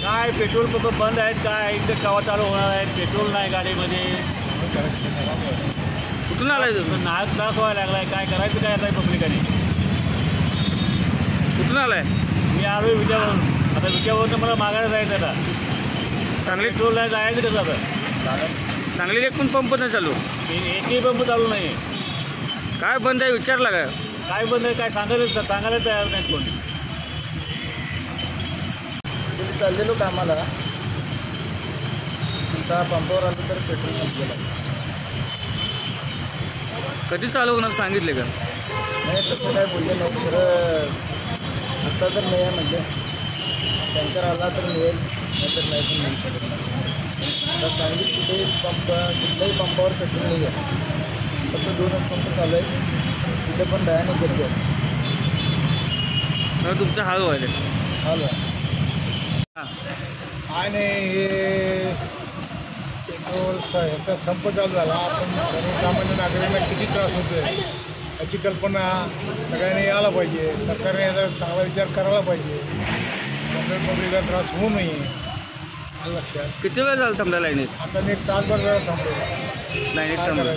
काय petrol pump बंद आहेत, काय इथे केव्हा चालू होणार आहेत, पेट्रोल नाही गाडीमध्ये. कुठून आलाय तुम्ही? नाक त्रास व्हायला लागलाय, काय करायचं काय आता पब्लिकाने. कुठून आलाय? मी आलो विद्यावरून. आता विद्यावरून मला मागायला जायचं आता. सांगली पेट्रोल नाही जायचं कसं आता. सांगलीत एक पण पंप नाही चालू, एकही पंप चालू नाही. काय बंद आहे विचारला काय? काय बंद आहे काय सांगायला तयार नाहीत कोणी. चाललेलो कामाला, आता पंपावर आलो तर पेट्रोल संपलेलं. कधी चालू होणार सांगितले का? नाही तसं काय बोलले नाही. खरं आत्ता तर नाही आहे म्हणजे टँकर आला तर मिळेल, नाहीतर नाही पण मिळू शकत नाही. आता सांगितलं कुठेही कुठल्याही पंपावर पेट्रोल नाही आहे. फक्त 2च पंप चालू आहे, तिथे पण दयाने गर्दी आहे. तुमचा हाल व्हायला हाल आहे. आणि हे पेट्रोल ह्याचा संप चालू झाला. आपण सर्वसामान्य नागरिकांना किती त्रास होतो आहे याची कल्पना सगळ्यांनी यायला पाहिजे. सरकारने याचा चांगला विचार करायला पाहिजे. पब्लिकला त्रास होऊ नये लक्षात. किती वेळ झाला थांबला लाईनीत? आता मी 1 तासभर थांबलो लाईनीत थांबलो.